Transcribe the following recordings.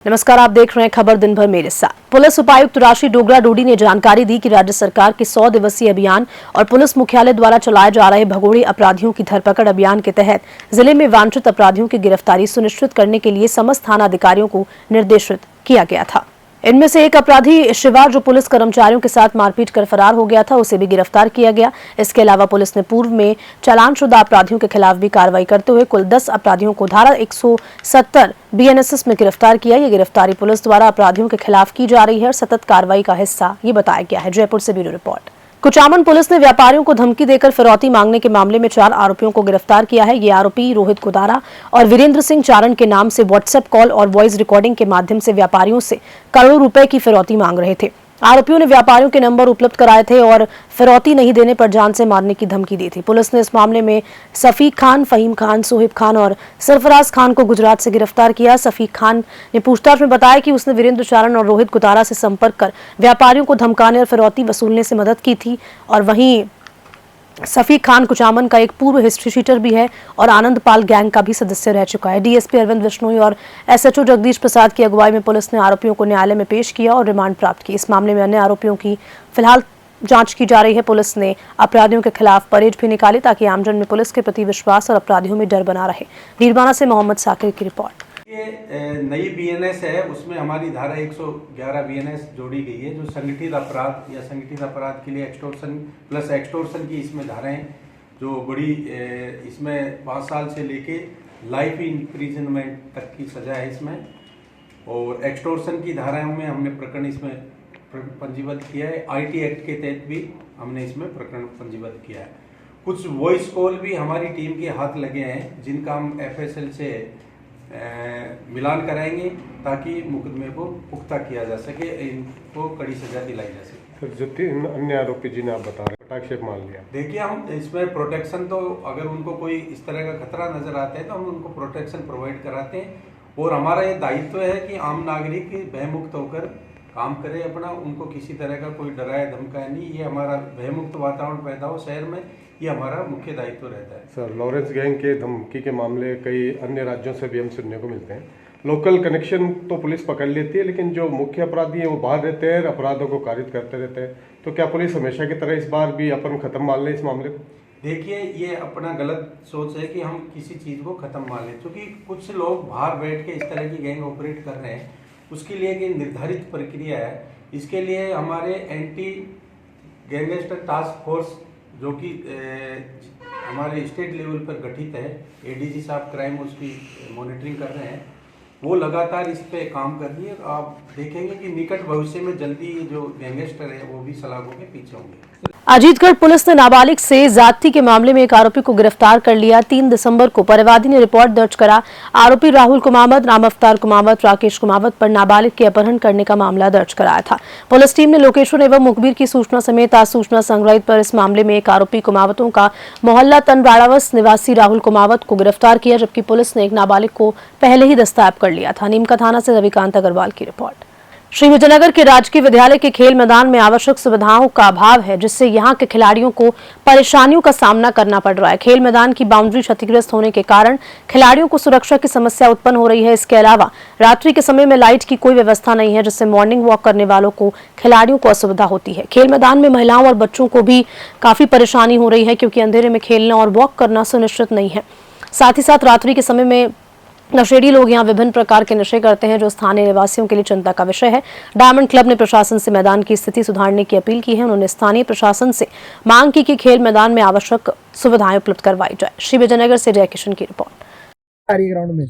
नमस्कार, आप देख रहे हैं खबर दिन भर मेरे साथ। पुलिस उपायुक्त राशि डोगरा डोडी ने जानकारी दी कि राज्य सरकार के 100 दिवसीय अभियान और पुलिस मुख्यालय द्वारा चलाए जा रहे भगोड़े अपराधियों की धरपकड़ अभियान के तहत जिले में वांछित अपराधियों की गिरफ्तारी सुनिश्चित करने के लिए समस्त थाना अधिकारियों को निर्देशित किया गया था। इनमें से एक अपराधी शिवा, जो पुलिस कर्मचारियों के साथ मारपीट कर फरार हो गया था, उसे भी गिरफ्तार किया गया। इसके अलावा पुलिस ने पूर्व में चालानशुदा अपराधियों के खिलाफ भी कार्रवाई करते हुए कुल 10 अपराधियों को धारा 170 BNSS में गिरफ्तार किया। ये गिरफ्तारी पुलिस द्वारा अपराधियों के खिलाफ की जा रही है और सतत कार्रवाई का हिस्सा ये बताया गया है। जयपुर से ब्यूरो रिपोर्ट। कुचामन पुलिस ने व्यापारियों को धमकी देकर फिरौती मांगने के मामले में 4 आरोपियों को गिरफ्तार किया है। ये आरोपी रोहित कुदारा और वीरेंद्र सिंह चारण के नाम से व्हाट्सएप कॉल और वॉइस रिकॉर्डिंग के माध्यम से व्यापारियों से करोड़ों रुपए की फिरौती मांग रहे थे। आरोपियों ने व्यापारियों के नंबर उपलब्ध कराए थे और फिरौती नहीं देने पर जान से मारने की धमकी दी थी। पुलिस ने इस मामले में सफीक खान, फहीम खान, सोहिब खान और सरफराज खान को गुजरात से गिरफ्तार किया। सफीक खान ने पूछताछ में बताया कि उसने वीरेंद्र चारण और रोहित कुदारा से संपर्क कर व्यापारियों को धमकाने और फिरौती वसूलने से मदद की थी। और वहीं सफीक खान कुचामन का एक पूर्व हिस्ट्री शीटर भी है और आनंदपाल गैंग का भी सदस्य रह चुका है। डीएसपी अरविंद बिश्नोई और SHO जगदीश प्रसाद की अगुवाई में पुलिस ने आरोपियों को न्यायालय में पेश किया और रिमांड प्राप्त की। इस मामले में अन्य आरोपियों की फिलहाल जांच की जा रही है। पुलिस ने अपराधियों के खिलाफ परेड भी निकाली ताकि आमजन में पुलिस के प्रति विश्वास और अपराधियों में डर बना रहे। वीरबाना से मोहम्मद साकिर की रिपोर्ट। ये नई BNS है, उसमें हमारी धारा 111 BNS जोड़ी गई है, जो संगठित अपराध या संगठित अपराध के लिए एक्सटॉर्शन प्लस एक्सटॉर्शन की इसमें धाराएं जो बड़ी इसमें 5 साल से लेके लाइफ इम्प्रिजनमेंट तक की सजा है इसमें। और एक्सटॉर्शन की धाराओं में हमने प्रकरण इसमें पंजीबद्ध किया है। IT एक्ट के तहत भी हमने इसमें प्रकरण पंजीबद्ध किया है। कुछ वॉइस कॉल भी हमारी टीम के हाथ लगे हैं, जिनका हम FSL से मिलान कराएंगे ताकि मुकदमे को पुख्ता किया जा सके, इनको कड़ी सजा दिलाई जा सके। जो 3 अन्य आरोपी जिन्हें आप बता रहे हैं, हस्ताक्षेप मान लिया। देखिए, हम इसमें प्रोटेक्शन तो अगर उनको कोई इस तरह का खतरा नजर आता है तो हम उनको प्रोटेक्शन प्रोवाइड कराते हैं। और हमारा ये दायित्व है कि आम नागरिक भयमुक्त होकर काम करे अपना, उनको किसी तरह का कोई डराया धमकाया नहीं। ये हमारा भयमुक्त वातावरण पैदा हो शहर में, ये हमारा मुख्य दायित्व रहता है। सर, लॉरेंस गैंग के धमकी के मामले कई अन्य राज्यों से भी हम सुनने को मिलते हैं। लोकल कनेक्शन तो पुलिस पकड़ लेती है, लेकिन जो मुख्य अपराधी हैं वो बाहर रहते हैं, अपराधों को कारित करते रहते हैं। तो क्या पुलिस हमेशा की तरह इस बार भी अपन खत्म मान ले इस मामले को? देखिए, ये अपना गलत सोच है कि हम किसी चीज़ को खत्म मान लें, क्योंकि कुछ लोग बाहर बैठ के इस तरह की गैंग ऑपरेट कर रहे हैं। उसके लिए एक निर्धारित प्रक्रिया है। इसके लिए हमारे एंटी गैंगस्टर टास्क फोर्स, जो कि हमारे स्टेट लेवल पर गठित है, ADG साहब क्राइम उसकी मॉनिटरिंग कर रहे हैं। वो लगातार इस पे काम कर रही है। आप देखेंगे कि निकट भविष्य में जल्दी जो गैंगस्टर है वो भी सलाखों के पीछे होंगे। अजीतगढ़ पुलिस ने नाबालिग से ज्यादती के मामले में एक आरोपी को गिरफ्तार कर लिया। 3 दिसंबर को परिवादी ने रिपोर्ट दर्ज करा। आरोपी राहुल कुमावत, राम अवतार कुमावत, राकेश कुमावत पर नाबालिग के अपहरण करने का मामला दर्ज कराया था। पुलिस टीम ने लोकेशन एवं मुखबिर की सूचना समेत आज सूचना संग्रहित पर इस मामले में एक आरोपी कुमावतों का मोहल्ला तनराड़ावस निवासी राहुल कुमावत को गिरफ्तार किया, जबकि पुलिस ने एक नाबालिग को पहले ही दस्तयाब कर लिया था। नीमका थाना से रविकांत अग्रवाल की रिपोर्ट। श्री विजयनगर के राजकीय विद्यालय के खेल मैदान में आवश्यक सुविधाओं का अभाव है, जिससे यहां के खिलाड़ियों को परेशानियों का सामना करना पड़ रहा है। खेल मैदान की बाउंड्री क्षतिग्रस्त होने के कारण खिलाड़ियों को सुरक्षा की समस्या उत्पन्न हो रही है। इसके अलावा रात्रि के समय में लाइट की कोई व्यवस्था नहीं है, जिससे मॉर्निंग वॉक करने वालों को खिलाड़ियों को असुविधा होती है। खेल मैदान में महिलाओं और बच्चों को भी काफी परेशानी हो रही है, क्योंकि अंधेरे में खेलना और वॉक करना सुनिश्चित नहीं है। साथ ही साथ रात्रि के समय में नशेड़ी लोग यहां विभिन्न प्रकार के नशे करते हैं, जो स्थानीय निवासियों के लिए चिंता का विषय है। डायमंड क्लब ने प्रशासन से मैदान की स्थिति सुधारने की अपील की है। उन्होंने स्थानीय प्रशासन से मांग की कि खेल मैदान में आवश्यक सुविधाएं उपलब्ध करवाई जाए। श्री विजयनगर से जय किशन की रिपोर्ट। ग्राउंड में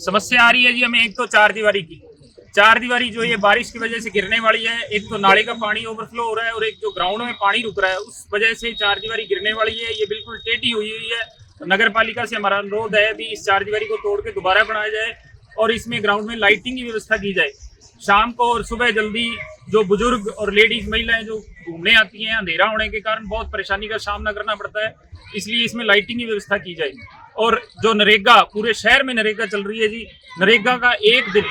समस्या आ रही है जी हमें। एक तो 4 दीवारी की 4 दीवारी जो ये बारिश की वजह से गिरने वाली है। एक तो नाले का पानी ओवरफ्लो हो रहा है और एक जो ग्राउंड में पानी रुक रहा है, उस वजह से 4 दीवारी गिरने वाली है। ये बिल्कुल टेढ़ी हुई है। नगर पालिका से हमारा अनुरोध है भी इस 4 दीवारी को तोड़ के दोबारा बनाया जाए और इसमें ग्राउंड में लाइटिंग की व्यवस्था की जाए। शाम को और सुबह जल्दी जो बुजुर्ग और लेडीज महिलाएं जो घूमने आती हैं, अंधेरा होने के कारण बहुत परेशानी का सामना करना पड़ता है, इसलिए इसमें लाइटिंग की व्यवस्था की जाए। और जो नरेगा, पूरे शहर में नरेगा चल रही है जी, नरेगा का 1 दिन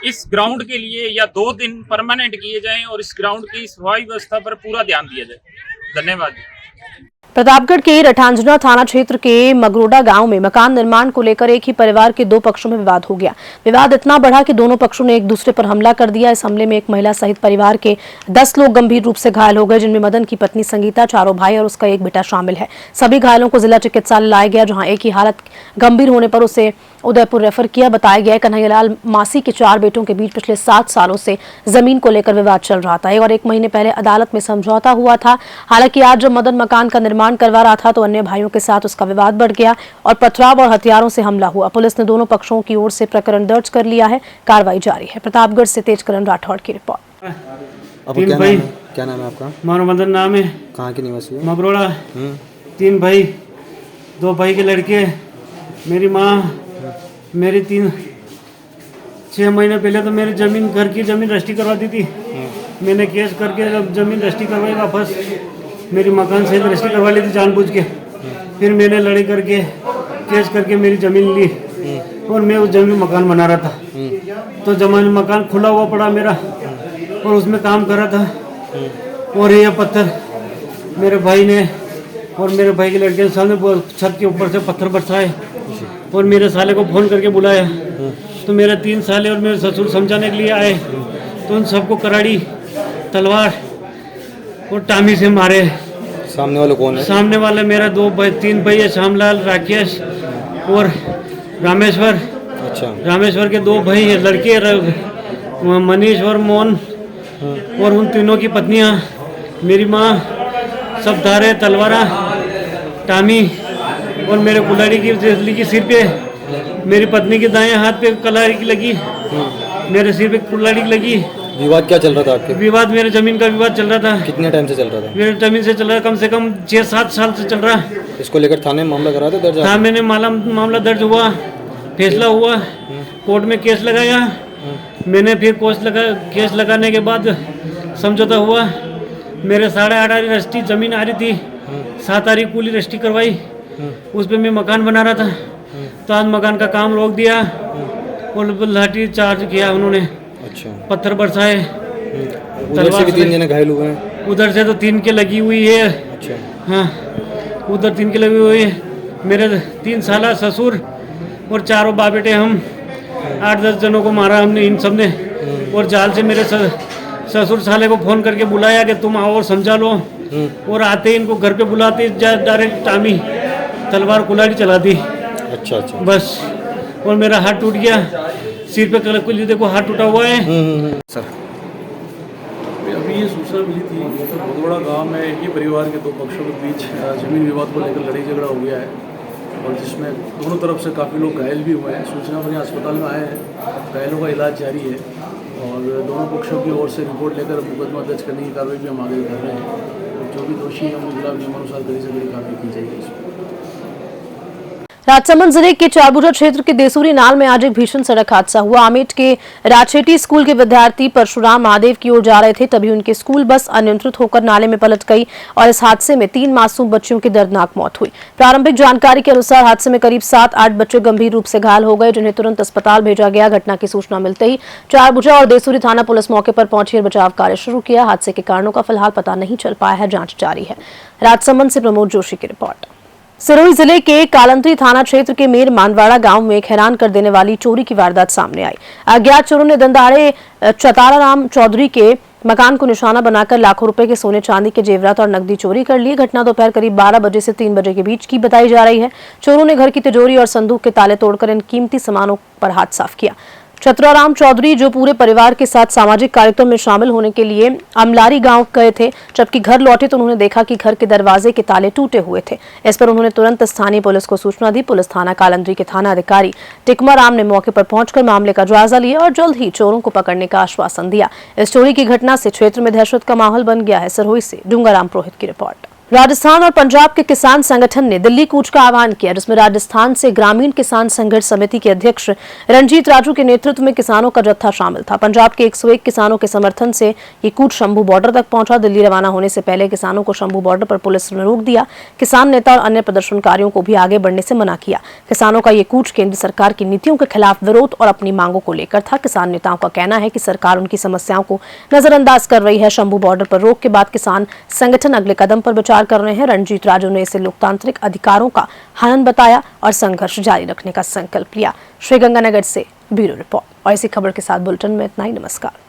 इस ग्राउंड के लिए या 2 दिन परमानेंट किए जाएं और इस ग्राउंड की सफाई व्यवस्था पर पूरा ध्यान दिया जाए। धन्यवाद। प्रतापगढ़ के रठांजना थाना क्षेत्र के मगरोडा गांव में मकान निर्माण को लेकर एक ही परिवार के दो पक्षों में विवाद हो गया। विवाद इतना बढ़ा कि दोनों पक्षों ने एक दूसरे पर हमला कर दिया। इस हमले में एक महिला सहित परिवार के 10 लोग गंभीर रूप से घायल हो गए, जिनमें मदन की पत्नी संगीता, चारों भाई और उसका एक बेटा शामिल है। सभी घायलों को जिला चिकित्सालय लाया गया, जहाँ एक ही हालत गंभीर होने पर उसे उदयपुर रेफर किया। बताया गया कन्हैयालाल मासी के 4 बेटों के बीच पिछले 7 सालों से जमीन को लेकर विवाद चल रहा था और 1 महीने पहले अदालत में समझौता हुआ था। हालांकि आज जब मदन मकान का निर्माण करवा रहा था तो अन्य भाइयों के साथ उसका विवाद बढ़ गया और पथराव और हथियारों से हमला हुआ। पुलिस ने दोनों पक्षों की ओर से प्रकरण दर्ज कर लिया है। कार्रवाई जारी है। प्रतापगढ़ से तेजकरण राठौड़ की रिपोर्ट। अब क्या नाम है आपका? हमारा मदन नाम है। कहाँ के निवासी हो? मगरोड़ा। 3 भाई, 2 भाई के लड़के, मेरी माँ, मेरी 6 महीने पहले तो मेरी जमीन, घर की जमीन रजिस्ट्री करवा दी थी। मैंने केस करके जब जमीन रजिस्ट्री करवाई वापस, मेरी मकान सहित रजिस्ट्री करवा ली थी जानबूझ के। फिर मैंने लड़ाई करके केस करके मेरी ज़मीन ली और मैं उस जमीन में मकान बना रहा था। तो जमीन मकान खुला हुआ पड़ा मेरा और उसमें काम कर रहा था। और ये पत्थर मेरे भाई ने और मेरे भाई के लड़के के सामने छत के ऊपर से पत्थर बरसाए और मेरे साले को फ़ोन करके बुलाया। तो मेरे 3 साले और मेरे ससुर समझाने के लिए आए तो उन सबको कराड़ी, तलवार और टामी से मारे। सामने वाले कौन है? सामने वाले मेरा 3 भाई है, श्यामलाल, राकेश और रामेश्वर। अच्छा। रामेश्वर के 2 भाई है लड़के, मनीष और मोहन, और उन तीनों की पत्नियां, मेरी माँ, सब धारे, तलवारा, टामी और मेरे कुल्हाड़ी की सिर पे, मेरी पत्नी के दाएं हाथ पे कुल्हाड़ी की लगी, मेरे सिर पे कुल्हाड़ी की लगी। विवाद क्या चल रहा था आपके? विवाद मेरे जमीन का विवाद चल रहा था। कितने टाइम से चल रहा था? मेरे जमीन से चल रहा है कम से कम 6-7 साल से चल रहा है। इसको लेकर थाने में मामला करा था दर्ज? हाँ, मैंने मामला दर्ज हुआ, फैसला हुआ, कोर्ट में केस लगाया। मैंने फिर केस लगाने के बाद समझौता हुआ। मेरे 8.5 रजिस्ट्री ज़मीन आ रही थी, 7 तारीख कुली रजिस्ट्री करवाई, उस पर मैं मकान बना रहा था। तो आज मकान का काम रोक दिया और लाठी चार्ज किया उन्होंने। अच्छा। पत्थर बरसाए। उधर से भी 3 जने घायल हुए हैं? उधर से तो 3 के लगी हुई है। अच्छा। हाँ, उधर 3 के लगी हुई है। मेरे 3 साला ससुर और 4 बाप बेटे, हम 8-10 जनों को मारा हमने, इन सब ने। और जाल से मेरे ससुर साले को फ़ोन करके बुलाया कि तुम आओ और समझा लो। और आते ही इनको घर पे बुलाते डायरेक्ट टामी, तलवार, कुल्हाड़ी चला दी। अच्छा अच्छा। बस। और मेरा हाथ टूट गया, सिर पे कुछ देखो हाथ टूटा हुआ है। सर, अभी ये सूचना मिली थी कि भगोड़ा गांव में एक ही परिवार के 2 पक्षों के बीच जमीन विवाद को लेकर लड़ाई झगड़ा हो गया है और जिसमें दोनों तरफ से काफ़ी लोग घायल भी हुए हैं। सूचना पर यहाँ अस्पताल में आए हैं, घायलों का इलाज जारी है और दोनों पक्षों की ओर से रिपोर्ट लेकर मुकदमा दर्ज करने की कार्रवाई भी हम आगे कर रहे हैं। जो भी दोषी हैं उनके खिलाफ नियमानुसार कड़ी से कड़ी कार्रवाई की जाएगी। राजसमंद जिले के चारबुजा क्षेत्र के देसूरी नाल में आज एक भीषण सड़क हादसा हुआ। आमेट के राचेटी स्कूल के विद्यार्थी परशुराम महादेव की ओर जा रहे थे, तभी उनकी स्कूल बस अनियंत्रित होकर नाले में पलट गई और इस हादसे में 3 मासूम बच्चियों की दर्दनाक मौत हुई। प्रारंभिक जानकारी के अनुसार हादसे में करीब 7-8 बच्चे गंभीर रूप से घायल हो गए, जिन्हें तुरंत अस्पताल भेजा गया। घटना की सूचना मिलते ही चारबुजा और देसूरी थाना पुलिस मौके पर पहुंची और बचाव कार्य शुरू किया। हादसे के कारणों का फिलहाल पता नहीं चल पाया है, जांच जारी है। राजसमंद से प्रमोद जोशी की रिपोर्ट। सिरोही जिले के कालंत्री थाना क्षेत्र के मेर मानवाड़ा गांव में एक हैरान कर देने वाली चोरी की वारदात सामने आई। अज्ञात चोरों ने दंदाड़े चताराराम चौधरी के मकान को निशाना बनाकर लाखों रुपए के सोने चांदी के जेवरात और नकदी चोरी कर ली। घटना दोपहर करीब 12 बजे से 3 बजे के बीच की बताई जा रही है। चोरों ने घर की तिजोरी और संदूक के ताले तोड़कर इन कीमती सामानों पर हाथ साफ किया। चतुराराम चौधरी जो पूरे परिवार के साथ सामाजिक कार्यक्रम में शामिल होने के लिए अमलारी गांव गए थे, जबकि घर लौटे तो उन्होंने देखा कि घर के दरवाजे के ताले टूटे हुए थे। इस पर उन्होंने तुरंत स्थानीय पुलिस को सूचना दी। पुलिस थाना कालंद्री के थाना अधिकारी टिकमा राम ने मौके पर पहुंचकर मामले का जायजा लिया और जल्द ही चोरों को पकड़ने का आश्वासन दिया। इस चोरी की घटना से क्षेत्र में दहशत का माहौल बन गया है। सिरोही से डूंगाराम पुरोहित की रिपोर्ट। राजस्थान और पंजाब के किसान संगठन ने दिल्ली कूच का आह्वान किया, जिसमें राजस्थान से ग्रामीण किसान संघर्ष समिति के अध्यक्ष रंजीत राजू के नेतृत्व में किसानों का जत्था शामिल था। पंजाब के 101 किसानों के समर्थन से ये कूच शंभू बॉर्डर तक पहुंचा। दिल्ली रवाना होने से पहले किसानों को शंभू बॉर्डर पर पुलिस ने रोक दिया। किसान नेता और अन्य प्रदर्शनकारियों को भी आगे बढ़ने से मना किया। किसानों का ये कूच केंद्र सरकार की नीतियों के खिलाफ विरोध और अपनी मांगों को लेकर था। किसान नेताओं का कहना है कि सरकार उनकी समस्याओं को नजरअंदाज कर रही है। शंभू बॉर्डर पर रोक के बाद किसान संगठन अगले कदम पर विचार इंतजार कर रहे हैं। रणजीत राजू ने इसे लोकतांत्रिक अधिकारों का हनन बताया और संघर्ष जारी रखने का संकल्प लिया। श्रीगंगानगर से ब्यूरो रिपोर्ट। और इसी खबर के साथ बुलेटिन में इतना ही। नमस्कार।